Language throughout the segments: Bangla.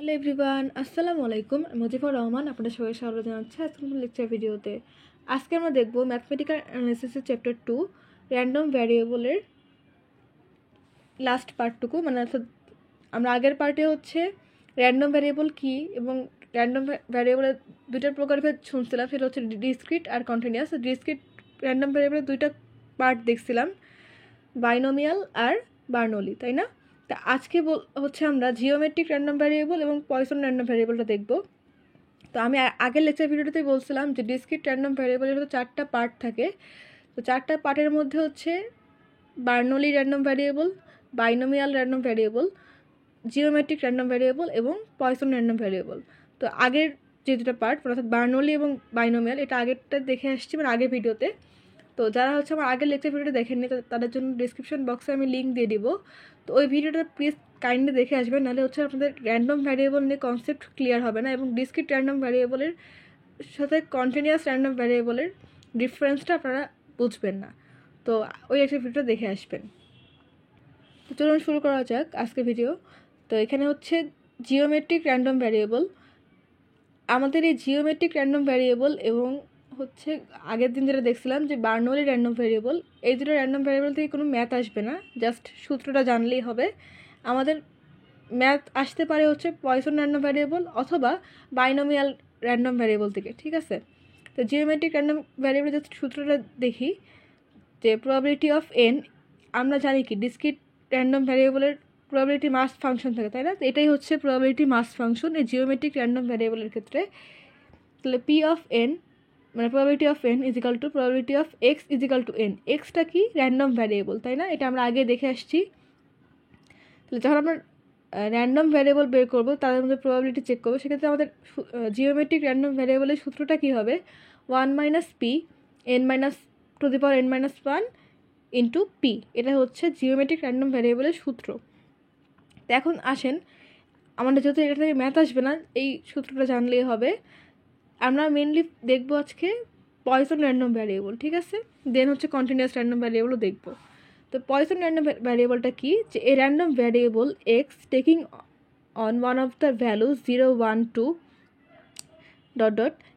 হ্যালো এভরিওয়ান, আসসালামু আলাইকুম। আমি মুজিবুর রহমান, আপনাদের সবাই স্বাগত জানাচ্ছি আজকের লেকচার ভিডিওতে। আজকে আমরা দেখব ম্যাথমেটিক্যাল অ্যানালিসিসের চ্যাপ্টার 2 র্যান্ডম ভ্যারিয়েবলের লাস্ট পার্টটুকু, মানে অর্থাৎ আমরা আগের পার্টে হচ্ছে র্যান্ডম ভ্যারিয়েবল কী এবং র্যান্ডম ভ্যারিয়েবলের দুইটার প্রকারভেদ শুনছিলাম, সেটা হচ্ছে ডিসক্রিট আর কন্টিনিউয়াস। ডিসক্রিট র্যান্ডম ভ্যারিয়েবলের দুইটা পার্ট দেখছিলাম, বাইনোমিয়াল আর বার্নৌলি, তাই না? তা আজকে হচ্ছে আমরা জিওমেট্রিক র্যান্ডম ভ্যারিয়েবল এবং পয়সন র্যান্ডম ভ্যারিয়েবলটা দেখব। তো আমি আগের লেকচার ভিডিওতেই বলছিলাম যে ডিসক্রিট র্যান্ডম ভ্যারিয়েবলের হচ্ছে 4টা পার্ট থাকে। তো 4টা পার্টের মধ্যে হচ্ছে Bernoulli random variable, binomial random variable, geometric random variable এবং পয়সন র্যান্ডম ভ্যারিয়েবল। তো আগের যে দুটো পার্ট অর্থাৎ বার্নৌলি এবং বাইনোমিয়াল, এটা আগেরটা দেখে আসছি, মানে আগের ভিডিওতে। তো যারা হচ্ছে আমার আগের লেকচার ভিডিওটা দেখেননি তাদের জন্য ডিসক্রিপশন বক্সে আমি লিঙ্ক দিয়ে দিব। তো ওই ভিডিওটা প্লিজ কাইন্ডলি দেখে আসবেন, নাহলে হচ্ছে আপনাদের র্যান্ডম ভ্যারিয়েবল নিয়ে কনসেপ্ট ক্লিয়ার হবে না এবং ডিসক্রিট র্যান্ডম ভ্যারিয়েবলের সাথে কন্টিনিউয়াস র্যান্ডম ভ্যারিয়েবলের ডিফারেন্সটা আপনারা বুঝবেন না। তো ওই একটা ভিডিওটা দেখে আসবেন। তো চলুন শুরু করা যাক আজকের ভিডিও। তো এখানে হচ্ছে জিওমেট্রিক র্যান্ডম ভ্যারিয়েবল। আমাদের এই জিওমেট্রিক র্যান্ডম ভ্যারিয়েবল এবং হচ্ছে আগের দিন যেটা দেখছিলাম যে বার্নৌলি র্যান্ডম ভ্যারিয়েবল, এই দুটো র্যান্ডম ভ্যারিয়েবল থেকে কোনো ম্যাথ আসবে না, জাস্ট সূত্রটা জানলেই হবে। আমাদের ম্যাথ আসতে পারে হচ্ছে পয়সন র্যান্ডম ভ্যারিয়েবল অথবা বাইনোমিয়াল র্যান্ডম ভ্যারিয়েবল থেকে, ঠিক আছে? তো জিওমেট্রিক র্যান্ডম ভ্যারিয়েবল জাস্ট সূত্রটা দেখি যে প্রবাবিলিটি অফ এন, আমরা জানি কি ডিসক্রিট র্যান্ডম ভ্যারিয়েবলের প্রবাবিলিটি মাস ফাংশন থাকে, তাই না? তো এটাই হচ্ছে প্রবাবিলিটি মাস ফাংশন এই জিওমেট্রিক র্যান্ডম ভ্যারিয়েবলের ক্ষেত্রে। তাহলে পি অফ এন মানে probability of N is equal to probability of X is equal two N. Extra কি? র্যান্ডম ভ্যারিয়েবল, তাই না? এটা আমরা আগে দেখে আসছি। তাহলে যখন আমরা র্যান্ডম ভ্যারিয়েবল বের করবো, তাদের মধ্যে প্রবাবিলিটি চেক করবো, সেক্ষেত্রে আমাদের জিওমেট্রিক র্যান্ডম ভ্যারিয়েবলের সূত্রটা কী হবে? 1 minus P N minus two the power N minus 1 into P. এটা হচ্ছে জিওমেট্রিক র্যান্ডম ভ্যারিয়েবলের সূত্র। তো এখন আসেন, আমাদের যেহেতু এটা থেকে ম্যাথ আসবে না, এই সূত্রটা জানলেই হবে। আমরা মেনলি দেখব আজকে পয়সন র্যান্ডম ভ্যারিয়েবল, ঠিক আছে? দেন হচ্ছে কন্টিনিউয়াস র্যান্ডম ভ্যারিয়েবলও দেখব। তো পয়সন র্যান্ডম ভ্যারিয়েবলটা কি? যে এ random variable x taking on one of the values 0, 1, 2 ...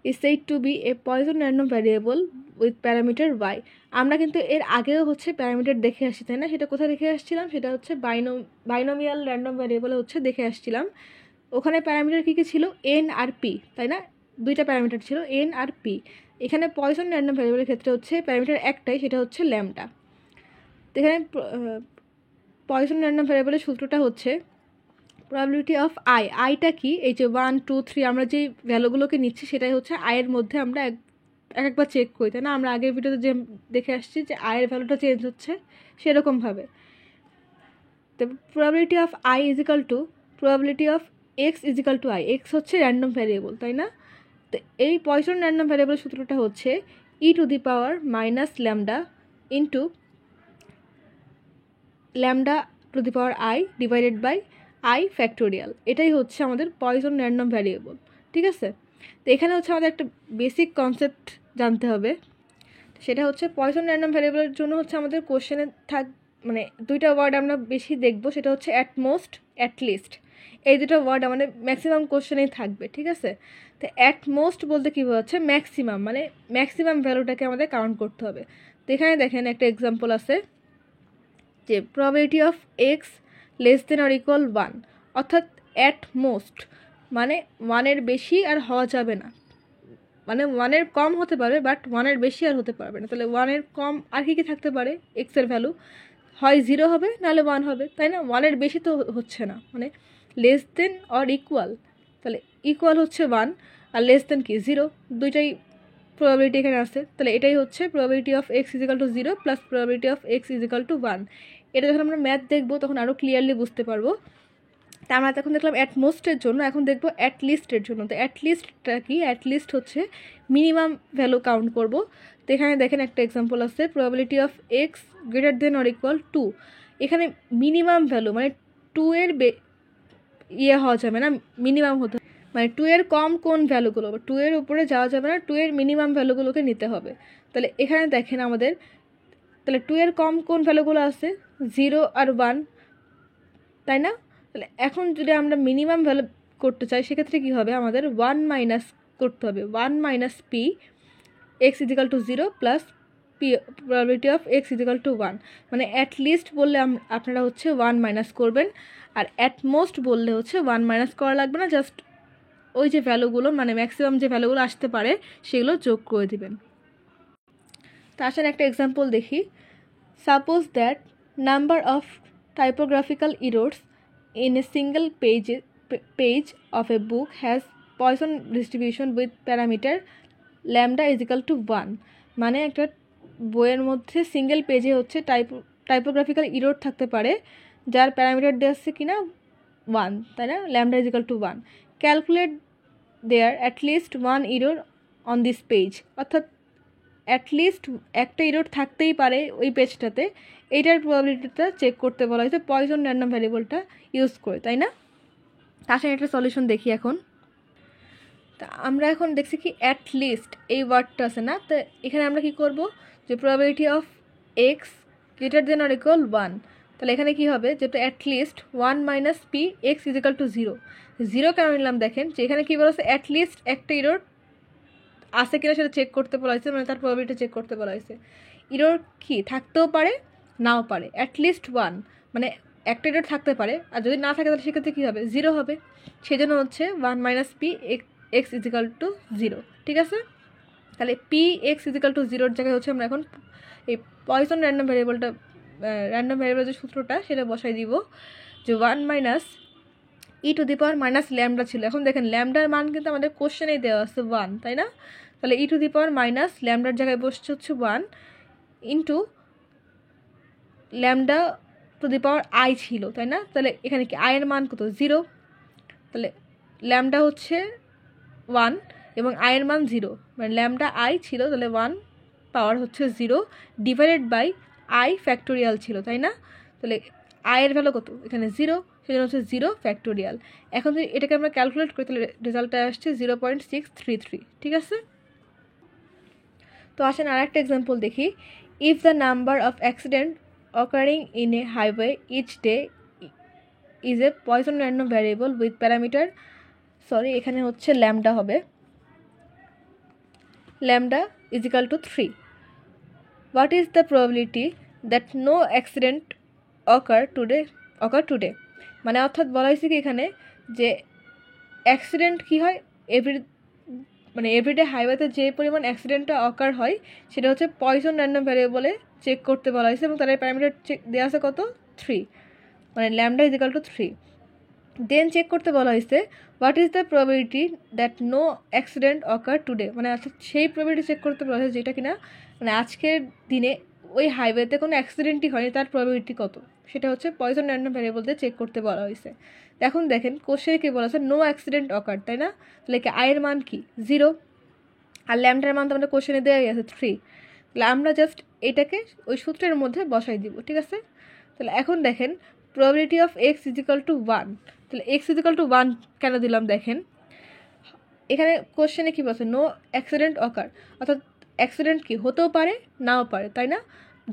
is said to be a Poisson random variable with parameter y. আমরা কিন্তু এর আগেও হচ্ছে প্যারামিটার দেখে আসছি, তাই না? সেটা কোথায় দেখে আসছিলাম? সেটা হচ্ছে বাইনোমিয়াল র্যান্ডম ভ্যারিয়েবলে হচ্ছে দেখে আসছিলাম। ওখানে প্যারামিটার কী কী ছিল? এন আর পি, তাই না? দুইটা প্যারামিটার ছিল, এন আর পি। এখানে পয়সন র্যান্ডম ভ্যারিয়েবলের ক্ষেত্রে হচ্ছে প্যারামিটার একটাই, সেটা হচ্ছে ল্যামডা। তো এখানে পয়সন র্যান্ডম ভ্যারিয়েবলের সূত্রটা হচ্ছে প্রবাবিলিটি অফ আই। আইটা কি? এই যে 1, 2, 3 আমরা যেই ভ্যালুগুলোকে নিচ্ছি সেটাই হচ্ছে আয়ের মধ্যে আমরা একবার চেক করি, তাই না? আমরা আগের ভিডিওতে যে দেখে আসছি যে আয়ের ভ্যালুটা চেঞ্জ হচ্ছে সেরকমভাবে। তো probability of I is equal to probability of X is equal to I. X হচ্ছে র্যান্ডম ভ্যারিয়েবল, তাই না? তো এই পয়সন র্যান্ডম ভ্যারিয়েবলের সূত্রটা হচ্ছে E to the power minus lambda into lambda to the power I divided by I factorial. এটাই হচ্ছে আমাদের পয়সন র্যান্ডম ভ্যারিয়েবল, ঠিক আছে? তো এখানে হচ্ছে আমাদের একটা বেসিক কনসেপ্ট জানতে হবে, সেটা হচ্ছে পয়সন র্যান্ডম ভ্যারিয়েবলের জন্য হচ্ছে আমাদের কোশ্চেনে মানে দুইটা ওয়ার্ড আমরা বেশি দেখব, সেটা হচ্ছে অ্যাট মোস্ট, অ্যাট লিস্ট। এই দুটো ওয়ার্ড আমাদের ম্যাক্সিমাম কোশ্চেনেই থাকবে, ঠিক আছে? তো অ্যাট মোস্ট বলতে কী বোঝাচ্ছে? ম্যাক্সিমাম, মানে ম্যাক্সিমাম ভ্যালুটাকে আমাদের কাউন্ট করতে হবে। তো এখানে দেখেন একটা এক্সাম্পল আছে যে probability of x less than or equal 1, অর্থাৎ অ্যাট মোস্ট মানে 1-এর বেশি আর হওয়া যাবে না, মানে 1-এর কম হতে পারবে বাট 1-এর বেশি আর হতে পারবে না। তাহলে 1-এর কম আর কী থাকতে পারে? এক্সের ভ্যালু হয় 0 হবে, নাহলে 1 হবে, তাই না? 1-এর বেশি তো হচ্ছে না, মানে লেস দেন অর ইকুয়াল। তাহলে ইকুয়াল হচ্ছে 1 আর লেস দেন কি 0, দুইটাই প্রবাবিলিটি এখানে আছে। তাহলে এটাই হচ্ছে probability of X is equal to 0 plus probability of X is equal two 1। এটা যখন আমরা ম্যাথ দেখবো তখন আরও ক্লিয়ারলি বুঝতে পারবো। তা আমরা এখন দেখলাম অ্যাট মোস্টের জন্য, এখন দেখবো অ্যাট লিস্টের জন্য। তো অ্যাট লিস্টটা কি? অ্যাট লিস্ট হচ্ছে মিনিমাম ভ্যালু কাউন্ট করব। তো এখানে দেখেন একটা এক্সাম্পল আছে probability of X greater than or equal 2। এখানে মিনিমাম ভ্যালু মানে 2-এর হওয়া যাবে না, মিনিমাম হতে, মানে 2-এর কম কোন ভ্যালুগুলো, 2-এর উপরে যাওয়া যাবে না, 2-এর মিনিমাম ভ্যালুগুলোকে নিতে হবে। তাহলে এখানে দেখেন আমাদের, তাহলে 2-এর কম কোন ভ্যালুগুলো আছে? 0 আর 1, তাই না? তাহলে এখন যদি আমরা মিনিমাম ভ্যালু করতে চাই সেক্ষেত্রে কী হবে, আমাদের 1 মাইনাস করতে হবে, 1 minus P X equal to 0 plus P probability of X equal to 1, মানে অ্যাট লিস্ট বললে আপনারা হচ্ছে 1 মাইনাস করবেন, আর অ্যাট মোস্ট বললে হচ্ছে 1 মাইনাস করা লাগবে না, জাস্ট ওই যে ভ্যালুগুলো মানে ম্যাক্সিমাম যে ভ্যালুগুলো আসতে পারে সেগুলো যোগ করে দিবেন। তো আসেন একটা এক্সাম্পল দেখি। Suppose that number of typographical errors in a single page of a book has Poisson distribution with parameter lambda equal to 1, মানে একটা বইয়ের মধ্যে সিঙ্গেল পেজে হচ্ছে টাইপোগ্রাফিক্যাল ইরোর থাকতে পারে যার প্যারামিটার দেওয়া আছে কিনা 1, তাই না, lambda equal to 1। Calculate there at least 1 error on this page, অর্থাৎ অ্যাটলিস্ট একটা ইরোর থাকতেই পারে ওই পেজটাতে, এইটার প্রবাবিলিটিটা চেক করতে বলা হয়েছে পয়সন র্যান্ডম ভ্যারিয়েবলটা ইউজ করে, তাই না। তাছাড়া একটা সলিউশন দেখি এখন। তা আমরা এখন দেখছি কি অ্যাট লিস্ট এই ওয়ার্ডটা আছে না, তো এখানে আমরা কি করব, যে probability of X greater than or equal 1, তাহলে এখানে কি হবে, যেটা at least 1 minus P X equal to 0। 0 কেন নিলাম দেখেন, যে এখানে কী বলা হচ্ছে অ্যাট লিস্ট একটা ইরোর আছে কিনা সেটা চেক করতে বলা হয়েছে, মানে তার প্রবাবিলিটি চেক করতে বলা হয়েছে। ইরোর কি থাকতেও পারে নাও পারে, অ্যাটলিস্ট 1 মানে একটা ইরোর থাকতে পারে, আর যদি না থাকে তাহলে সেক্ষেত্রে কী হবে, 0 হবে, সেই জন্য হচ্ছে 1 minus P X equal to 0, ঠিক আছে। তাহলে পি এক্স ইজিক্যাল টু 0-র জায়গায় হচ্ছে আমরা এখন এই পয়সন র্যান্ডম ভ্যারিয়েবলটা র্যান্ডম ভ্যারিয়েবলের যে সূত্রটা সেটা বসাই দিব, যে 1 minus E to the power minus lambda ছিল, এখন দেখেন ল্যামডার মান কিন্তু আমাদের কোশ্চেনেই দেওয়া আছে 1, তাই না, তাহলে E to the power minus ল্যামডার জায়গায় বসছে হচ্ছে 1 into lambda to the power I ছিল, তাই না, তাহলে এখানে কি আয়ের মান কত 0, তাহলে ল্যামডা হচ্ছে 1 এবং আয়ের মান 0, মানে ল্যামডা আই ছিল, তাহলে 1 পাওয়ার হচ্ছে 0 ডিভাইডেড বাই আই ফ্যাক্টোরিয়াল ছিল, তাই না, তাহলে আয়ের ভ্যালু কত এখানে 0, সেজন্য হচ্ছে 0 ফ্যাক্টোরিয়াল। এখন যদি এটাকে আমরা ক্যালকুলেট করি তাহলে রেজাল্টটা আসছে 0.633, ঠিক আছে। তো আসেন আর একটা এক্সাম্পল দেখি। If the number of accident occurring in a highway each day is a Poisson random variable with parameter, sorry এখানে হচ্ছে ল্যামডা হবে, lambda equal to 3, what is the probability that no accident occur today, মানে অর্থাৎ বলা হয়েছে কি এখানে যে অ্যাক্সিডেন্ট কী হয় এভরিডে হাইওয়েতে যে পরিমাণ অ্যাক্সিডেন্টটা অকার হয় সেটা হচ্ছে পয়সন র্যান্ডম ভ্যারিয়েবলে চেক করতে বলা হয়েছে, এবং তার প্যারামিটার চেক দেওয়া আছে কত 3, মানে lambda equal to 3। Then check করতে বলা হয়েছে what is the probability that no accident occur today, মানে অর্থাৎ সেই প্রবাবিলিটি চেক করতে বলা হয়েছে যেটা কিনা মানে আজকের দিনে ওই হাইওয়েতে কোনো অ্যাক্সিডেন্টই হয়নি, তার প্রবাবিলিটি কত, সেটা হচ্ছে পয়সন র্যান্ডম ভ্যারিয়েবল দিয়ে চেক করতে বলা হয়েছে। এখন দেখেন কোশ্চেনে কী বলা আছে নো অ্যাক্সিডেন্ট অকার, তাই না, তাহলে কি আয়ের মান কি 0 আর ল্যামডার মান তো আমাদের কোশ্চেনে দেওয়াই আছে 3, তাহলে আমরা জাস্ট এটাকে ওই সূত্রের মধ্যে বসাই দিব, ঠিক আছে। তাহলে এখন দেখেন probability of X equal to 1, তাহলে এক্স ইজিক্যাল টু 1 কেন দিলাম দেখেন, এখানে কোশ্চেনে কী বলছে নো অ্যাক্সিডেন্ট অকার, অর্থাৎ অ্যাক্সিডেন্ট কি হতেও পারে নাও পারে, তাই না,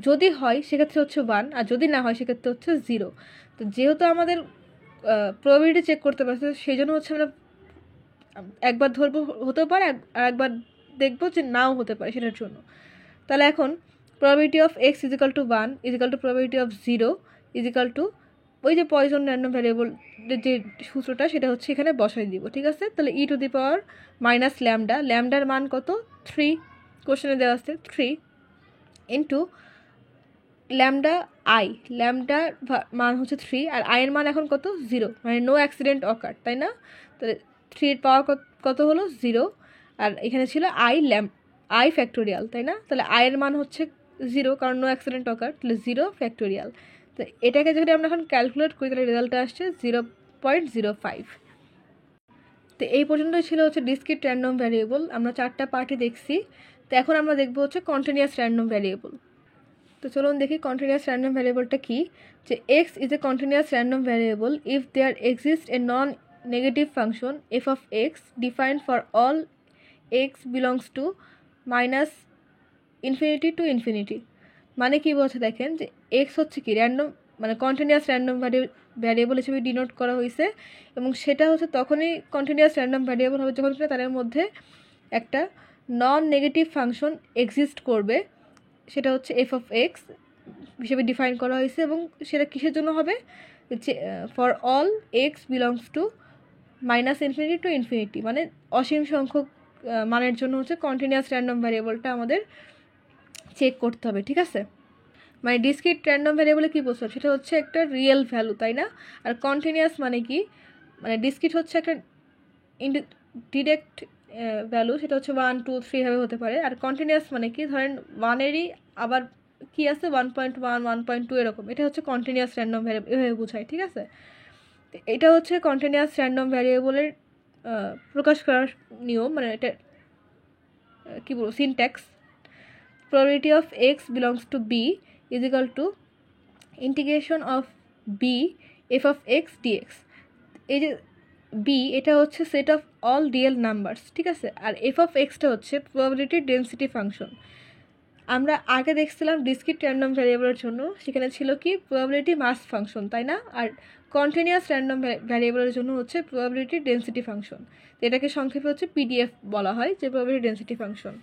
যদি হয় সেক্ষেত্রে হচ্ছে 1 আর যদি না হয় সেক্ষেত্রে হচ্ছে 0। তো যেহেতু আমাদের প্রবাবিলিটি চেক করতে পারছে সেই জন্য হচ্ছে আমরা একবার ধরবো হতেও পারে আর একবার দেখবো যে নাও হতে পারে সেটার জন্য। তাহলে এখন probability of X equal to 1 equal to probability of 0 equal to ওই যে পয়সন র্যান্ডম ভ্যারিয়েবল যে সূত্রটা সেটা হচ্ছে এখানে বসাই দিব, ঠিক আছে। তাহলে E to the power minus ল্যামডার মান কত 3, কোশ্চেনে দেওয়া আছে 3 ইন্টু ল্যামডার মান হচ্ছে 3 আর আয়ের মান এখন কত 0, মানে নো অ্যাক্সিডেন্ট অকার, তাই না, তাহলে 3-এর পাওয়ার কত হলো 0 আর এখানে ছিল আই ফ্যাক্টোরিয়াল, তাই না, তাহলে আয়ের মান হচ্ছে 0 কারণ নো অ্যাক্সিডেন্ট অকার, তাহলে 0 ফ্যাক্টোরিয়াল। তো এটাকে যদি আমরা এখন ক্যালকুলেট করি তাহলে রেজাল্টটা আসছে 0.05। তো এই পর্যন্তই ছিল হচ্ছে ডিসক্রিট র্যান্ডম ভ্যারিয়েবল, আমরা 4টা পার্টই দেখছি। তো এখন আমরা দেখবো হচ্ছে কন্টিনিউয়াস র্যান্ডম ভ্যারিয়েবল। তো চলুন দেখি কন্টিনিউয়াস র্যান্ডম ভ্যারিয়েবলটা কি, যে X is a continuous random variable if there exist a non negative function F of X defined for all X belongs to -∞ to ∞। মানে কি বলছে দেখেন যে এক্স হচ্ছে কি র্যান্ডম মানে কন্টিনিউয়াস র্যান্ডম ভ্যারিয়েবল হিসেবে ডিনোট করা হয়েছে, এবং সেটা হচ্ছে তখনই কন্টিনিউয়াস র্যান্ডম ভ্যারিয়েবল হবে যখন তাদের মধ্যে একটা নন নেগেটিভ ফাংশন এক্সিস্ট করবে, সেটা হচ্ছে এফ অফ এক্স হিসেবে ডিফাইন করা হয়েছে। এবং সেটা কিসের জন্য হবে, for all X belongs two -infinity to infinity, মানে অসীম সংখ্যক মানের জন্য হচ্ছে কন্টিনিউয়াস র্যান্ডম ভ্যারিয়েবলটা আমাদের চেক করতে হবে, ঠিক আছে। মানে ডিসক্রিট র্যান্ডম ভ্যারিয়েবলে কী বলছিলাম, সেটা হচ্ছে একটা রিয়েল ভ্যালু, তাই না? আর কন্টিনিউয়াস মানে কি, মানে ডিসক্রিট হচ্ছে একটা ডিরেক্ট ভ্যালু, সেটা হচ্ছে 1 2 3 ভাবে হতে পারে। আর কন্টিনিউয়াস মানে কি, ধরেন 1-এরই আবার কি আছে 1.1 1.2 এরকম, এটা হচ্ছে কন্টিনিউয়াস র্যান্ডম ভ্যারিয়েবল, এভাবে বোঝায়, ঠিক আছে। এটা হচ্ছে কন্টিনিউয়াস র্যান্ডম ভ্যারিয়েবলের প্রকাশ করার নিয়ম, মানে এটা কী বলবো, syntax. probability of x belongs to b is equal to integration of b f of x dx। এই যে b এটা হচ্ছে set of all real numbers, ঠিক আছে। আর এফ অফ এক্সটা হচ্ছে প্রবাবিলিটি ডেন্সিটি ফাংশন। আমরা আগে দেখছিলাম ডিসক্রিট র্যান্ডম ভ্যারিয়েবলের জন্য সেখানে ছিল কি প্রবাবিলিটি মাস ফাংশন, তাই না? আর কন্টিনিউয়াস র্যান্ডম ভ্যারিয়েবলের জন্য হচ্ছে প্রবাবিলিটি ডেন্সিটি ফাংশন। এটাকে সংক্ষেপে হচ্ছে পিডিএফ বলা হয়, যে প্রবাবিলিটি ডেন্সিটি ফাংশন।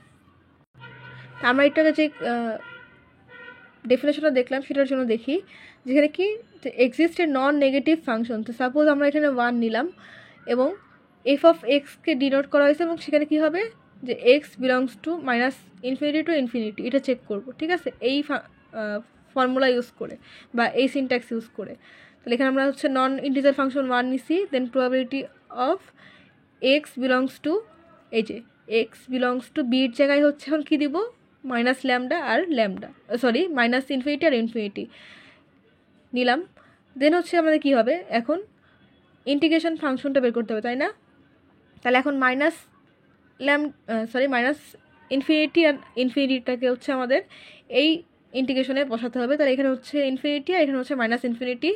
আমরা এটাকে যে ডেফিনেশনটা দেখলাম সেটার জন্য দেখি, যেখানে কি exist a non negative function. তো সাপোজ আমরা এখানে 1 নিলাম এবং এফ অফ এক্সকে ডিনোট করা হয়েছে, এবং সেখানে কি হবে যে x belongs two -infinity to infinity, এটা চেক করব, ঠিক আছে, এই ফর্মুলা ইউজ করে বা এই সিনট্যাক্স ইউজ করে। তাহলে এখানে আমরা হচ্ছে নন ইন্টিজার ফাংশন 1 নিছি, then probability of X belongs to, এই যে এক্স বিলংস টু বির জায়গায় হচ্ছে এখন কী দিব, মাইনাস ল্যামডা আর ল্যামডা, সরি -ইনফিনিটি আর ইনফিনিটি নিলাম। দেন হচ্ছে আমাদের কী হবে, এখন ইন্টিগ্রেশন ফাংশনটা বের করতে হবে, তাই না? তাহলে এখন -ইনফিনিটি আর ইনফিনিটিটাকে হচ্ছে আমাদের এই ইন্টিগ্রেশনে বসাতে হবে। তাহলে এখানে হচ্ছে ইনফিনিটি আর এখানে হচ্ছে -ইনফিনিটি।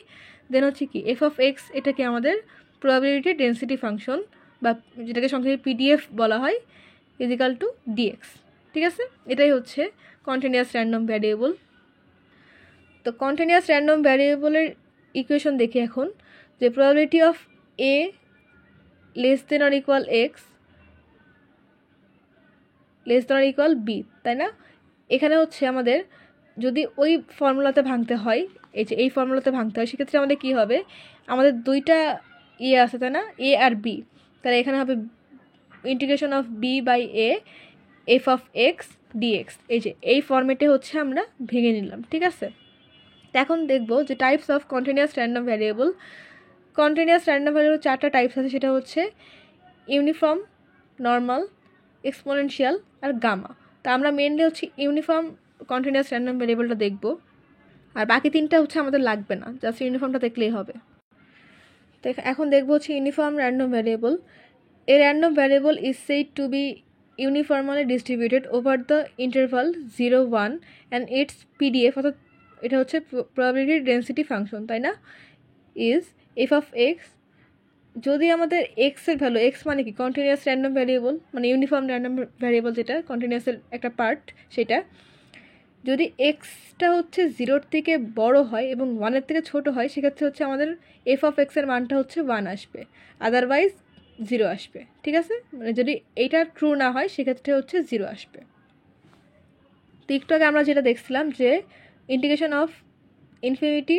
দেন হচ্ছে কি এফ অফ এক্স, এটাকে আমাদের প্রবাবিলিটি ডেন্সিটি ফাংশন বা যেটাকে সংক্ষেপে পিডিএফ বলা হয়, ইজিক্যাল টু ডিএক্স, ঠিক আছে। এটাই হচ্ছে কন্টিনিউয়াস র্যান্ডম ভ্যারিয়েবল। তো কন্টিনিউয়াস র্যান্ডম ভ্যারিয়েবলের ইকুয়েশন দেখি এখন, যে probability of A less than or equal X less than or equal B, তাই না? এখানে হচ্ছে আমাদের যদি ওই ফর্মুলাতে ভাঙতে হয়, এই ফর্মুলাতে ভাঙতে হয়, সেক্ষেত্রে আমাদের কী হবে, আমাদের দুইটা আছে, তাই না, এ আর বি। তাহলে এখানে হবে integration of B by A F of X DX, এই ফর্মেটে হচ্ছে আমরা ভেঙে নিলাম, ঠিক আছে। তো এখন দেখব যে types of continuous random variable. Continuous random variable 4টা টাইপস আছে, সেটা হচ্ছে ইউনিফর্ম, নর্মাল, এক্সপোনেনশিয়াল আর গামা। তা আমরা মেনলি হচ্ছে ইউনিফর্ম কন্টিনিউয়াস র্যান্ডম ভ্যারিয়েবলটা দেখব, আর বাকি 3টা হচ্ছে আমাদের লাগবে না, জাস্ট ইউনিফর্মটা দেখলেই হবে। তো এখন দেখব হচ্ছে uniform random variable. A random variable is said to be uniformly distributed over the interval 0 1 and its PDF, অর্থাৎ এটা হচ্ছে probability density function, তাই না, is f of x। যদি আমাদের x এর ভ্যালু, x মানে কি কন্টিনিউয়াস র্যান্ডম ভ্যারিয়েবল, মানে ইউনিফর্ম র্যান্ডম ভ্যারিয়েবল যেটা কন্টিনিউয়াসের একটা পার্ট, সেটা যদি এক্সটা হচ্ছে 0-র থেকে বড় হয় এবং 1-এর থেকে ছোট হয়, সেক্ষেত্রে হচ্ছে আমাদের এফ অফ এক্সের মানটা হচ্ছে 1 আসবে, আদারওয়াইজ 0 আসবে, ঠিক আছে। মানে যদি এইটা ট্রু না হয় সেক্ষেত্রে হচ্ছে 0 আসবে। তো একটু আগে আমরা যেটা দেখছিলাম যে ইন্টিগ্রেশন অফ ইনফিনিটি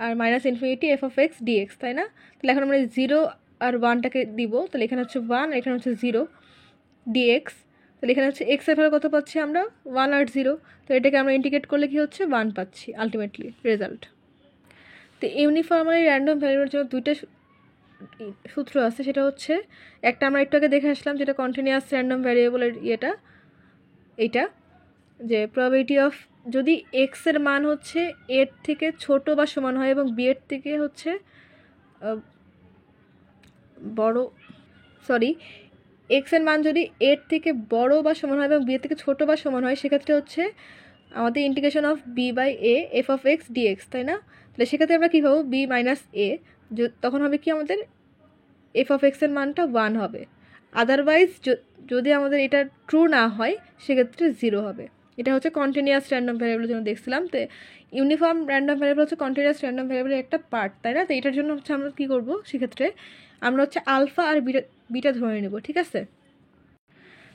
আর -infinity F of X DX, তাই না। তাহলে এখন আমরা 0 আর 1টাকে দিব, তাহলে এখানে হচ্ছে 1 আর এখানে হচ্ছে 0 ডিএক্স। তাহলে এখানে হচ্ছে এক্স এর ভ্যালু কত পাচ্ছি আমরা, 1 আর 0। তো এটাকে আমরা ইন্টিগ্রেট করলে কি হচ্ছে 1 পাচ্ছি আলটিমেটলি রেজাল্ট। তো ইউনিফর্মালি র্যান্ডম ভ্যারিয়েবলের জন্য 2টা সূত্র আছে, সেটা হচ্ছে একটা আমরা একটু আগে দেখে আসলাম, যেটা কন্টিনিউয়াস র্যান্ডম ভ্যারিয়েবলের এইটা যে প্রবাবিলিটি অফ, যদি এক্স এর মান হচ্ছে এর থেকে ছোট বা সমান হয় এবং বি এর থেকে হচ্ছে এক্স এর মান যদি এর থেকে বড় বা সমান হয় এবং বি এর থেকে ছোট বা সমান হয়, সেক্ষেত্রে হচ্ছে আমাদের integration of B by A F of X DX, তাই না। তাহলে সেক্ষেত্রে আমরা কী পাবো, বি মাইনাস এ, তখন হবে কি আমাদের এফ অফ এক্সের মানটা 1 হবে, আদারওয়াইজ যদি আমাদের এটা ট্রু না হয় সেক্ষেত্রে 0 হবে। এটা হচ্ছে কন্টিনিউয়াস র্যান্ডম ভ্যারিয়েবলের জন্য দেখছিলাম। তো ইউনিফর্ম র্যান্ডম ভ্যারিয়েবল হচ্ছে কন্টিনিউয়াস র্যান্ডম ভ্যারিয়েবলের একটা পার্ট, তাই না? তো এটার জন্য হচ্ছে আমরা কী করবো, সেক্ষেত্রে আমরা হচ্ছে আলফা আর বিটা ধরে নেব, ঠিক আছে?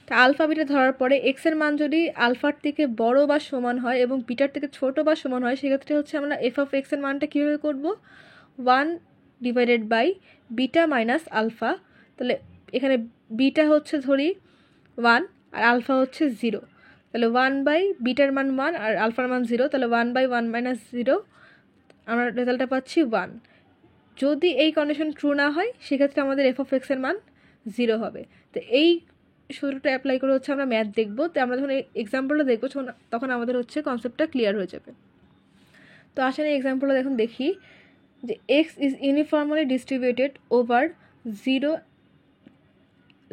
তা আলফা বিটা ধরার পরে এক্সের মান যদি আলফার থেকে বড় বা সমান হয় এবং বিটার থেকে ছোট বা সমান হয়, সেক্ষেত্রে হচ্ছে আমরা এফ অফ এক্সের মানটা কীভাবে করব, 1/, বিটা মাইনাস আলফা। তাহলে এখানে বিটা হচ্ছে ধরি 1 আর আলফা হচ্ছে 0, তাহলে 1/, বিটার মান 1 আর আলফার মান 0, তাহলে 1/1 - 0, আমরা রেজাল্টটা পাচ্ছি 1। যদি এই কন্ডিশন ট্রু না হয়, সেক্ষেত্রে আমাদের এফ অফ এক্সের মান 0 হবে। তো এই সূত্রটা অ্যাপ্লাই করে হচ্ছে আমরা ম্যাথ দেখবো। তো আমরা যখন এই এক্সাম্পলটা দেখবো তখন আমাদের হচ্ছে কনসেপ্টটা ক্লিয়ার হয়ে যাবে। তো আসেন এই এক্সাম্পলটা এখন দেখি যে এক্স ইজ ইউনিফর্মালি ডিস্ট্রিবিউটেড ওভার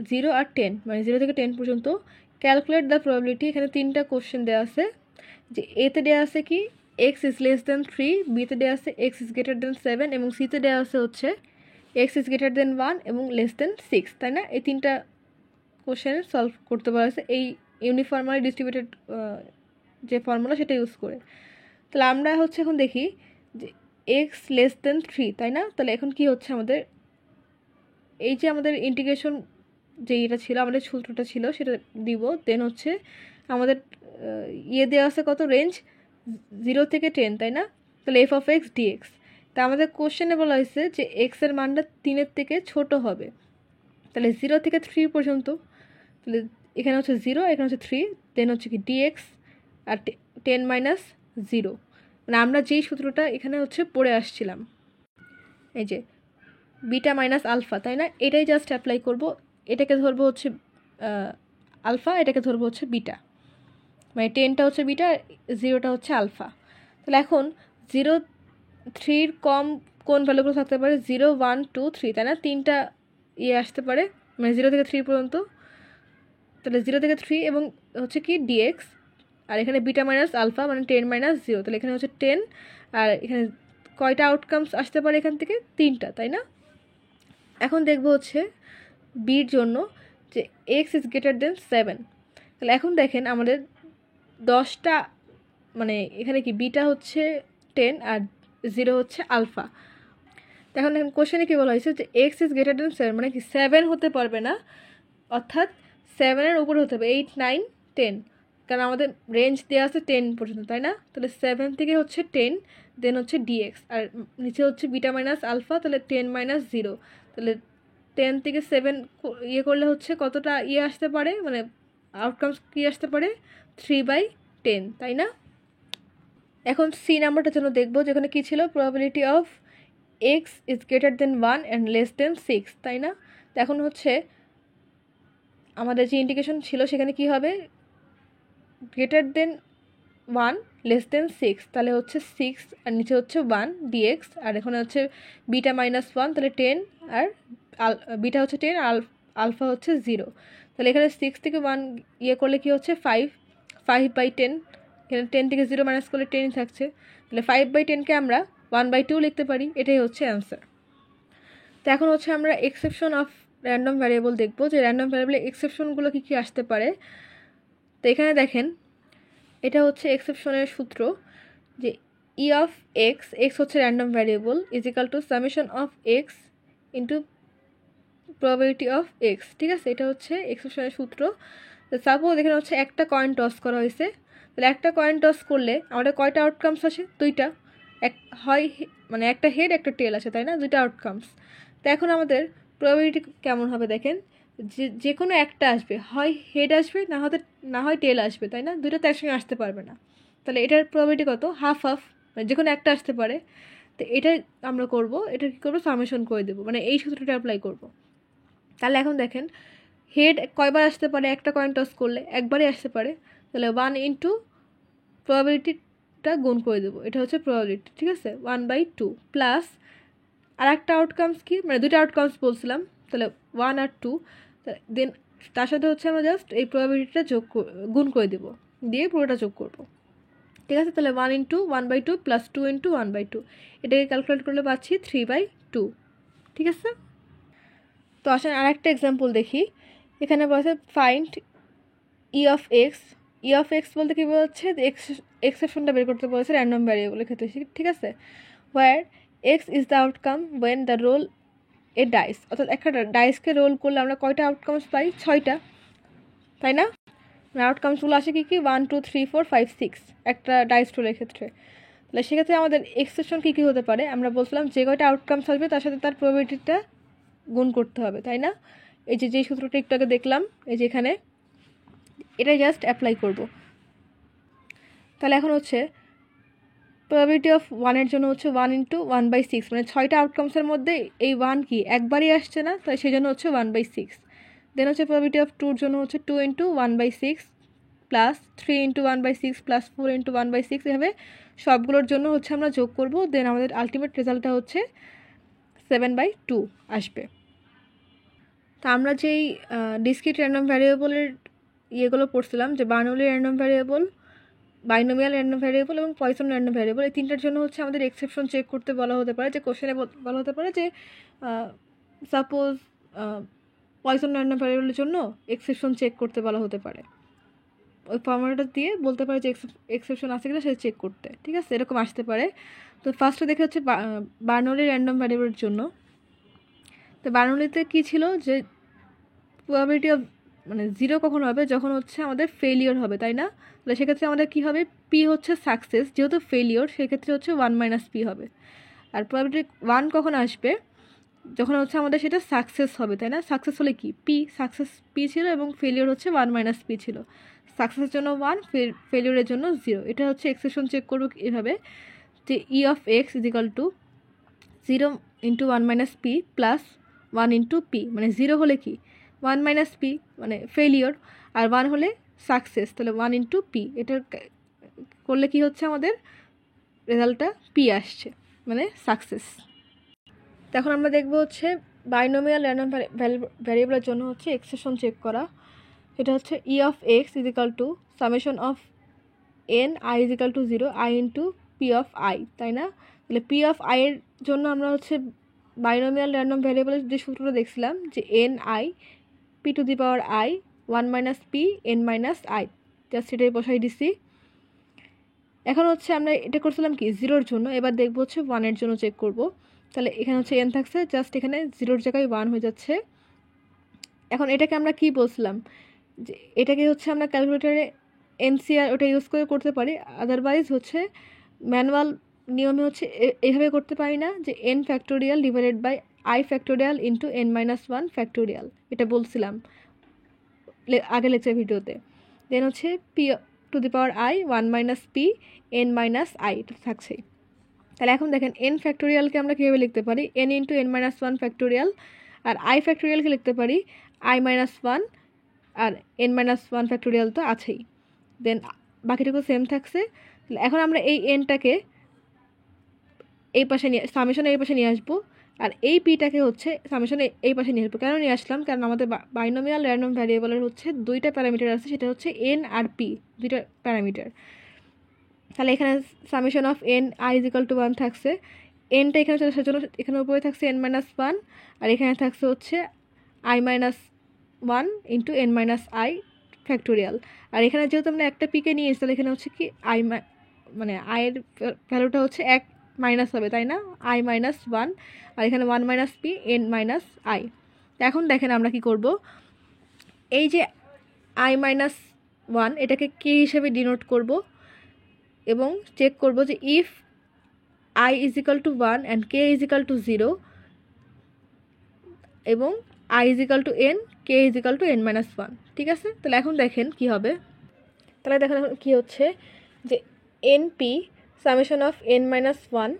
0 আর 10, মানে 0 থেকে 10 পর্যন্ত। Calculate the probability. এখানে 3টা কোশ্চেন দেওয়া আছে, যে এতে দেওয়া আছে কি এক্স ইজ লেস দেন 3, বিতে দেওয়া আছে এক্স ইজ গ্রেটার দেন 7 এবং সিতে দেওয়া আছে হচ্ছে এক্স ইজ গ্রেটার দেন 1 এবং লেস দেন 6, তাই না? এই 3টা কোশ্চেন সলভ করতে পারা আছে এই ইউনিফর্মালি ডিস্ট্রিবিউটেড যে ফর্মুলা সেটা ইউজ করে। তাহলে আমরা হচ্ছে এখন দেখি যে এক্স লেস দেন 3, তাই না? তাহলে এখন কি হচ্ছে আমাদের, এই যে আমাদের ইন্টিগ্রেশন যে এটা ছিল, আমাদের সূত্রটা ছিল সেটা দিব। দেন হচ্ছে আমাদের দেওয়া আছে কত, রেঞ্জ 0 থেকে 10, তাই না? তাহলে এফ অফ এক্স ডিএক্স। তা আমাদের কোশ্চেনে বলা হয়েছে যে এক্সের মানটা 3-এর থেকে ছোট হবে, তাহলে 0 থেকে 3 পর্যন্ত। তাহলে এখানে হচ্ছে 0, এখানে হচ্ছে 3, দেন হচ্ছে কি ডিএক্স আর 10 - 0, মানে আমরা যেই সূত্রটা এখানে হচ্ছে পড়ে আসছিলাম, এই যে বিটা মাইনাস আলফা, তাই না? এটাই জাস্ট অ্যাপ্লাই করব। এটাকে ধরবো হচ্ছে আলফা, এটাকে ধরবো হচ্ছে বিটা, মানে 10টা হচ্ছে বিটা, 0টা হচ্ছে আলফা। তাহলে এখন 0, 3 কম কোন ভ্যালুগুলো থাকতে পারে, 0, 1, 2, 3, তাই না? 3টা আসতে পারে, মানে 0 থেকে 3 পর্যন্ত। তাহলে 0 থেকে 3 এবং হচ্ছে কি ডিএক্স, আর এখানে বিটা মাইনাস আলফা মানে 10 - 0, তাহলে এখানে হচ্ছে 10, আর এখানে কয়টা আউটকামস আসতে পারে এখান থেকে, 3টা, তাই না? এখন দেখবো হচ্ছে বির জন্য যে এক্স ইজ গ্রেটার দেন 7। তাহলে এখন দেখেন আমাদের 10টা, মানে এখানে কি বিটা হচ্ছে 10 আর 0 হচ্ছে আলফা। এখন দেখেন কোশ্চেনে কী বলা হয়েছে যে এক্স ইজ গ্রেটার দেন 7, মানে কি 7 হতে পারবে না, অর্থাৎ 7-এর উপরে হতে হবে, 8, 9, 10, কারণ আমাদের রেঞ্জ দেওয়া আছে 10 পর্যন্ত, তাই না? তাহলে 7 থেকে হচ্ছে 10, দেন হচ্ছে ডিএক্স, আর নিচে হচ্ছে বিটা মাইনাস আলফা, তাহলে 10 - 0, তাহলে 10 থেকে 7 করলে হচ্ছে কতটা আসতে পারে, মানে আউটকামস কী আসতে পারে, 3/10, তাই না? এখন সি নাম্বারটার জন্য দেখবো, যেখানে কী ছিল, probability of X is greater than 1 and less than 6, তাই না? তো এখন হচ্ছে আমাদের যে ইন্ডিকেশন ছিল সেখানে কি হবে, গ্রেটার দেন 1 লেস দেন 6, তাহলে হচ্ছে 6 আর নিচে হচ্ছে 1 ডিএক্স, আর এখানে হচ্ছে বিটা মাইনাস 1, তাহলে 10, আর বিটা হচ্ছে 10 আর আলফা হচ্ছে 0। তাহলে এখানে 6 থেকে 1 করলে কি হচ্ছে 5/10, এখানে 10 থেকে 0 মাইনাস করলে 10 থাকছে, তাহলে 5/10কে আমরা 1/2 লিখতে পারি। এটাই হচ্ছে অ্যান্সার। তো এখন হচ্ছে আমরা এক্সেপশন অফ র্যান্ডম ভ্যারিয়েবল দেখবো, যে র্যান্ডম ভ্যারিয়েবলের এক্সেপশনগুলো কী কী আসতে পারে। তো এখানে দেখেন এটা হচ্ছে এক্সেপশনের সূত্র, যে ই অফ এক্স, এক্স হচ্ছে random variable, is equal two summation of x into probability of x, ঠিক আছে? এটা হচ্ছে এক্সেপশনের সূত্র। তো সাপোজ এখানে হচ্ছে একটা কয়েন টস করা হয়েছে, তাহলে একটা কয়েন টস করলে আমাদের কয়টা আউটকামস আসে, 2টা, মানে একটা হেড একটা টেল আছে, তাই না? 2টা আউটকামস। তো এখন আমাদের প্রবাবিলিটি কেমন হবে দেখেন, যে কোনো একটা আসবে, হয় হেড আসবে, না হয় টেল আসবে, তাই না? 2টা তো একসঙ্গে আসতে পারবে না, তাহলে এটার প্রবাবিলিটি কত, হাফ, মানে যে কোনো একটা আসতে পারে। তো এটা আমরা করব, এটা কী করবো, সামেশন করে দেবো, মানে এই সূত্রটা অ্যাপ্লাই করব। তাহলে এখন দেখেন হেড কয়বার আসতে পারে, একটা কয়েন টস করলে একবারই আসতে পারে, তাহলে 1 ইন্টু প্রবাবিলিটিটা গুণ করে দেবো, এটা হচ্ছে প্রবাবিলিটি, ঠিক আছে? 1/2 প্লাস আর একটা আউটকামস কি, মানে 2টা আউটকামস বলছিলাম, তাহলে 1 আর 2, দেন তার সাথে হচ্ছে আমরা জাস্ট এই প্রবাবিলিটিটা গুণ করে দেবো, দিয়ে পুরোটা যোগ করব, ঠিক আছে? তাহলে 1 ইন্টু 1/2 প্লাস 2 ইন্টু 1/2, এটাকে ক্যালকুলেট করলে পাচ্ছি 3/2, ঠিক আছে? তো আসেন আর একটা এক্সাম্পল দেখি। এখানে বলছে find E of x E of x বলতে কী বলছে, এক্সেপশনটা বের করতে বলেছে র্যান্ডম ভ্যারিয়েবলের ক্ষেত্রে, ঠিক আছে। Where X is the outcome when the roll a dice, অর্থাৎ একটা ডাইসকে রোল করলে আমরা কয়টা আউটকামস পাই, 6টা, তাই না? আউটকামসগুলো আসে কী কী, 1 2 3 4 5 6 একটা ডাইস রোলের ক্ষেত্রে। তাহলে সেক্ষেত্রে আমাদের এক্সেপশন কী কী হতে পারে, আমরা বলছিলাম যে কয়টা আউটকামস আসবে তার সাথে তার প্রবাবিলিটিটা গুণ করতে হবে, তাই না? এই যে সূত্রটা একটু আগে দেখলাম, এই যে এখানে এটা জাস্ট অ্যাপ্লাই করব। তাহলে এখন হচ্ছে প্রবাবিলিটি অফ 1-এর জন্য হচ্ছে 1 × 1/6, মানে 6টা আউটকামসের মধ্যে এই 1 কি একবারই আসছে না, তাই সেই জন্য হচ্ছে 1/6। দেন হচ্ছে প্রবাবিলিটি অফ 2-র জন্য হচ্ছে 2 × 1/6 প্লাস 3 × 1/6 প্লাস 4 × 1/6, এভাবে সবগুলোর জন্য হচ্ছে আমরা যোগ করব। দেন আমাদের আলটিমেট রেজাল্টটা হচ্ছে 7/2 আসবে। তা আমরা যেই ডিসক্রিট র্যান্ডম ভ্যারিয়েবলের ইয়েগুলো পড়ছিলাম, যে Bernoulli random variable, binomial random variable এবং পয়সন র্যান্ডম ভ্যারিয়েবল, এই তিনটার জন্য হচ্ছে আমাদের এক্সেপশন চেক করতে বলা হতে পারে। যে কোশ্চেনে বলা হতে পারে যে সাপোজ পয়সন র্যান্ডম ভ্যারিয়েবলের জন্য এক্সেপশন চেক করতে বলা হতে পারে, ওই ফর্মুলাটা দিয়ে বলতে পারে যে এক্সেপশন আছে কিনা সেটা চেক করতে, ঠিক আছে, এরকম আসতে পারে। তো ফার্স্টে দেখে হচ্ছে বার্নৌলি র্যান্ডম ভ্যারিয়েবলের জন্য। তো বার্নৌলিতে কী ছিল, যে প্রবাবিলিটি অফ মানে 0 কখন হবে, যখন হচ্ছে আমাদের ফেলিওর হবে, তাই না? তাহলে সেক্ষেত্রে আমাদের কী হবে, পি হচ্ছে সাকসেস, যেহেতু ফেলিওর সেক্ষেত্রে হচ্ছে 1 - p হবে। আর প্রবাবিলিটি 1 কখন আসবে, যখন হচ্ছে আমাদের সেটা সাকসেস হবে, তাই না? সাকসেস হলে কি, পি সাকসেস পি ছিল এবং ফেলিওর হচ্ছে 1 - p ছিল। সাকসেসের জন্য 1, ফেলিওরের জন্য 0। এটা হচ্ছে এক্সেপশন চেক করব এভাবে, যে ই of X is equal to 0 × 1 - p plus 1 × p, মানে 0 হলে কি 1 - p মানে ফেলিওর, আর 1 হলে সাকসেস, তাহলে 1 × p। এটা করলে কি হচ্ছে আমাদের রেজাল্টটা p আসছে, মানে সাকসেস। তো এখন আমরা দেখব হচ্ছে বাইনোমিয়াল র্যান্ডম ভ্যারিয়েবলের জন্য হচ্ছে এক্সেপশন চেক করা। এটা হচ্ছে ই of X is equal two summation of n i is equal to 0 i × p of i, তাই না? তাহলে p অফ i এর জন্য আমরা হচ্ছে বাইনোমিয়াল র্যান্ডম ভ্যারিয়েবলের যে সূত্রটা দেখছিলাম, যে n(i) p⁻i 1 - p n - i, just সেটাই বসাই দিছি। এখন হচ্ছে আমরা এটা করছিলাম কি 0-র জন্য, এবার দেখবো হচ্ছে 1-এর জন্য চেক করব। তাহলে এখানে হচ্ছে n থাকছে, জাস্ট এখানে 0-র জায়গায় 1 হয়ে যাচ্ছে। এখন এটাকে আমরা কি বলছিলাম, যে এটাকে হচ্ছে আমরা ক্যালকুলেটারে NCR ওটা ইউজ করে করতে পারি, আদারওয়াইজ হচ্ছে ম্যানুয়াল নিয়মে হচ্ছে এইভাবে করতে পারি না, যে n factorial divided by i factorial into n - 1 factorial, এটা বলছিলাম আগের লেকচার ভিডিওতে। দেন হচ্ছে p⁻i 1 - p n - i, এটা থাকছেই। তাহলে এখন দেখেন n ফ্যাক্টোরিয়ালকে আমরা কীভাবে লিখতে পারি, n × n - 1 factorial, R i ফ্যাক্টোরিয়ালকে লিখতে পারি i - 1 আর n - 1 ফ্যাক্টোরিয়াল তো আছেই। দেন বাকিটুকু সেম থাকছে। এখন আমরা এই nটাকে এই পাশে নিয়ে সামেশনে এই পাশে নিয়ে আসবো, আর এই পিটাকে হচ্ছে সামেশনে এই পাশে নিয়ে আসবো। কেন নিয়ে আসলাম, কারণ আমাদের বাইনোমিয়াল র্যান্ডম ভ্যারিয়েবলের হচ্ছে 2টা প্যারামিটার আছে, সেটা হচ্ছে n আর p, 2টা প্যারামিটার। তাহলে এখানে summation of n i is equal two 1 থাকছে, nটা এখানে চলে আসার জন্য এখানে উপরে থাকছে n - 1, আর এখানে থাকছে হচ্ছে i - 1 into n - i factorial. আর এখানে যেহেতু আমরা একটা পিকে নিয়ে এসেছি, তাহলে এখানে হচ্ছে কি মানে আয়ের ভ্যালুটা হচ্ছে 1 মাইনাস হবে, তাই না? i - 1, আর এখানে 1 - p n - i। এখন দেখেন আমরা কি করব, এই যে i - 1 এটাকে k হিসেবে ডিনোট করব এবং চেক করব যে if i is equal two 1 and k is equal to 0 এবং i is equal two n, k is equal two n - 1, ঠিক আছে? তাহলে এখন দেখেন কি হবে, তাহলে দেখেন এখন কী হচ্ছে, যে np সামেশন অফ n - 1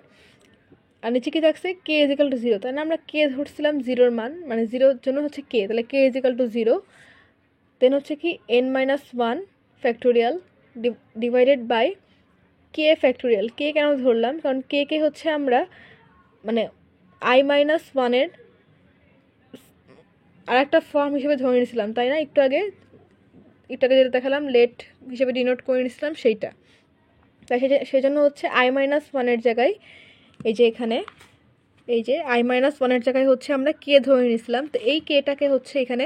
আর নিচে কি থাকছে k ইজ ইকাল টু 0, তাই না? আমরা k ধরছিলাম 0-র মান, মানে 0-র জন্য হচ্ছে k, তাহলে k is equal to 0। Then হচ্ছে কি n - 1 factorial divided by k factorial. k কেন ধরলাম, কারণ কে হচ্ছে আমরা মানে i - 1-এর আর একটা ফর্ম হিসেবে ধরে নিয়েছিলাম, তাই না? একটু আগে যেটা দেখালাম লেট হিসেবে ডিনোট করে নিয়েছিলাম সেইটা। তাই সেই জন্য হচ্ছে i - 1-এর জায়গায় এই যে এখানে এই যে i - 1-এর জায়গায় হচ্ছে আমরা কে ধরে নিয়েছিলাম, তো এই কেটাকে হচ্ছে এখানে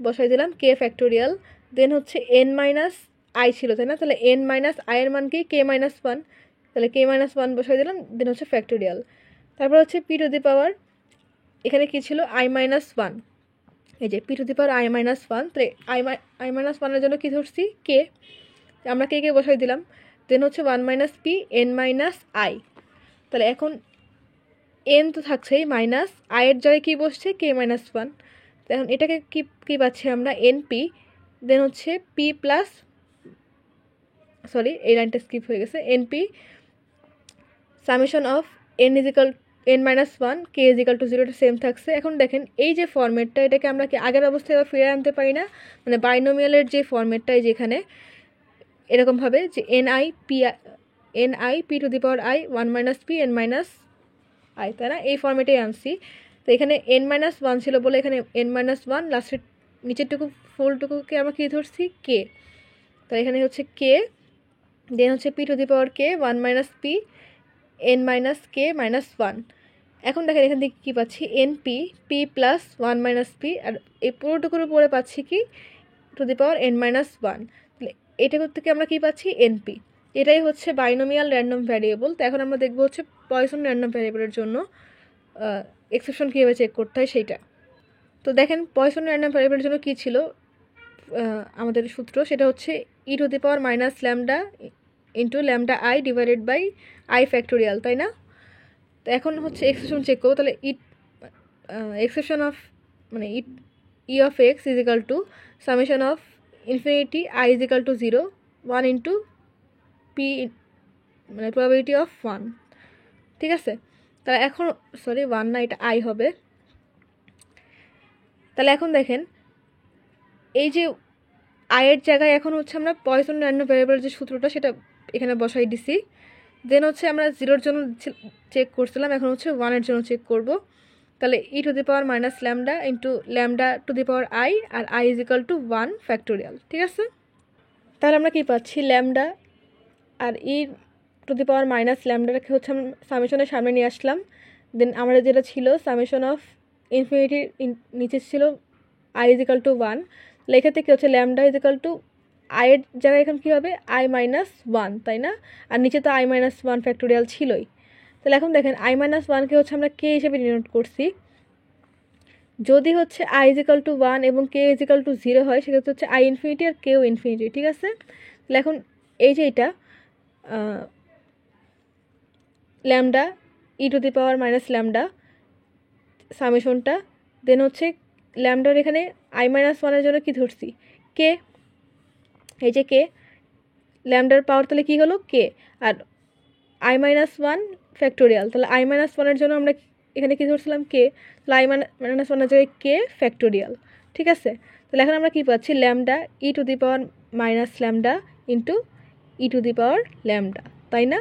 বসাই দিলাম k ফ্যাক্টোরিয়াল। দেন হচ্ছে n - আই ছিল, তাই না? তাহলে এন মাইনাস আই এর মান কি? কে মাইনাস ওয়ান। তাহলে কে মাইনাস ওয়ান বসাই দিলাম, দেন হচ্ছে ফ্যাক্টোরিয়াল। তারপর হচ্ছে পি টু দি পাওয়ার, এখানে কি ছিল? I minus one. এই যে P to the power I minus one, তাহলে আই মাইনাস ওয়ানের জন্য কী ধরছি? কে। আমরা কে কে বসাই দিলাম, দেন হচ্ছে one minus P N minus I. তাহলে এখন এন তো থাকছেই, মাইনাস আয়ের জায়গায় কী বসছে? কে মাইনাস ওয়ান। তো এখন এটাকে কী পাচ্ছি আমরা? এন পি, দেন হচ্ছে পি প্লাস, সরি এই লাইনটা স্কিপ হয়ে গেছে, N P summation of N equal N minus one K equal to zero, এটা সেম থাকছে। এখন দেখেন এই যে ফর্মেটটা, এটাকে আমরা কি আগের অবস্থায় ফিরে আনতে পারি না? মানে বাইনোমিয়ালের যে ফর্মেটটাই যেখানে এরকমভাবে যে N I P to the power I one minus P N minus I, তাই না? এই ফর্মেটেই আনছি। তো এখানে এন মাইনাস ওয়ান ছিল বলে এখানে এন মাইনাস ওয়ান, লাস্টের নিচেরটুকু ফুলটুকুকে আমরা কী ধরছি? কে। তো এখানে হচ্ছে কে, দেন হচ্ছে P to the power K one minus P N minus K minus one. এখন দেখেন এখান থেকে কী পাচ্ছি? N P P plus one minus P, আর এই পুরোটুকুর উপরে পাচ্ছি কি? To the power N minus one. তাহলে এটা থেকে আমরা কী পাচ্ছি? এনপি। এটাই হচ্ছে বাইনোমিয়াল র্যান্ডম ভ্যারিয়েবল। তো এখন আমরা দেখবো হচ্ছে পয়সন র্যান্ডম ভ্যারিয়েবলের জন্য এক্সেপশন কীভাবে চেক করতে হয় সেইটা। তো দেখেন পয়সন র্যান্ডম ভ্যারিয়েবলের জন্য কী ছিল আমাদের সূত্র? সেটা হচ্ছে E to the power minus lambda into lambda I divided by I factorial, তাই না? তো এখন হচ্ছে এক্সেপশন চেক করবো। তাহলে এক্সেপশন অফ মানে ই of X is equal two summation of infinity I is equal two zero one into P মানে প্রবাবিলিটি অফ ওয়ান, ঠিক আছে? তাহলে এখন সরি ওয়ান না, এটা আই হবে। তাহলে এখন দেখেন এই যে আয়ের জায়গায় এখন হচ্ছে আমরা পয়সন র্যান্ডম ভ্যারিয়েবলের যে সূত্রটা সেটা এখানে বসাই দিছি। দেন হচ্ছে আমরা জিরোর জন্য চেক করছিলাম, এখন হচ্ছে ওয়ানের জন্য চেক করব। তাহলে E to the power minus lambda into lambda to the power I, আর I is equal to one factorial, ঠিক আছে? তাহলে আমরা কী পাচ্ছি? ল্যামডা আর E to the power minus ল্যামডাটাকে হচ্ছে আমরা সামেশনের সামনে নিয়ে আসলাম। দেন আমাদের যেটা ছিল সামেশন অফ ইনফিনিটির নিচে ছিল I is equal to one. লেখাতে কী হচ্ছে? ল্যামডা ইজ ইকাল টু আইয়ের জায়গায় এখন কী হবে? আই মাইনাস ওয়ান, তাই না? আর নিচে তো আই মাইনাস ওয়ান ফ্যাক্টোরিয়াল ছিলই। তাহলে এখন দেখেন আই মাইনাস ওয়ানকে হচ্ছে আমরা কে হিসেবে ডিনোট করছি। যদি হচ্ছে I is equal to one এবং K is equal two zero হয়, সেক্ষেত্রে হচ্ছে আই ইনফিনিটি আর কেও ইনফিনিটি, ঠিক আছে? তাহলে এখন এই যে এটা lambda E to the power minus lambda সামেশনটা, দেন হচ্ছে ল্যামডার এখানে আই মাইনাস ওয়ানের জন্য কী ধরছি? কে। এই যে কে, ল্যামডার পাওয়ার তাহলে কী হলো? কে, আর আই মাইনাস ওয়ান ফ্যাক্টোরিয়াল, তাহলে আই মাইনাস ওয়ানের জন্য আমরা এখানে কী ধরছিলাম? কে। তাহলে আই মাইনাস ওয়ানের জায়গায় কে ফ্যাক্টোরিয়াল, ঠিক আছে? তাহলে এখন আমরা কী পাচ্ছি? Lambda E to the power minus lambda into E to the power lambda, তাই না?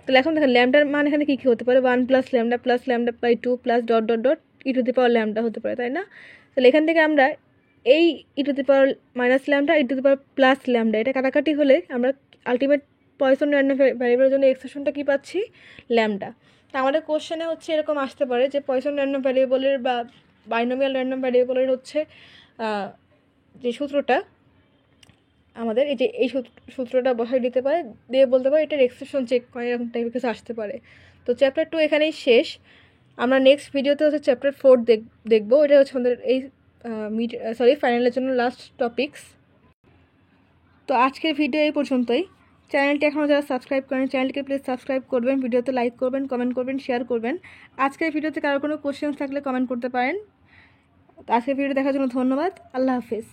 তাহলে এখন দেখেন ল্যামডার মান এখানে কী কী হতে পারে? One plus lambda by two plus dot dot dot E to the power lambda হতে পারে, তাই না? তাহলে এখান থেকে আমরা এই E to the power minus lambda E to the power plus lambda এটা কাটাকাটি হলে আমরা আলটিমেট পয়সন র্যান্ডম ভ্যারিয়েবলের জন্য এক্সপ্রেশনটা কী পাচ্ছি? ল্যামডা। তা আমাদের কোশ্চেনে হচ্ছে এরকম আসতে পারে যে পয়সন র্যান্ডম ভ্যারিয়েবলের বা বাইনোমিয়াল র্যান্ডম ভ্যারিয়েবলের হচ্ছে যে সূত্রটা আমাদের এই সূত্রটা বসাই দিতে পারে, দিয়ে বলতে পারে এটার এক্সপ্রেশন চেক করে, এরকম টাইপের কিছু আসতে পারে। তো চ্যাপ্টার 2 এখানেই শেষ। আমরা নেক্সট ভিডিওতে হচ্ছে চ্যাপ্টার 4 দেখবো। এটা হচ্ছে আমাদের এই ফাইনালের জন্য লাস্ট টপিকস। তো আজকের ভিডিও এই পর্যন্তই। চ্যানেলটি এখনও যারা সাবস্ক্রাইব করেন চ্যানেলটিকে প্লিজ সাবস্ক্রাইব করবেন, ভিডিওতে লাইক করবেন, কমেন্ট করবেন, শেয়ার করবেন। আজকের ভিডিওতে কারো কোনো কোশ্চেন থাকলে কমেন্ট করতে পারেন। আজকের ভিডিও দেখার জন্য ধন্যবাদ। আল্লাহ হাফিজ।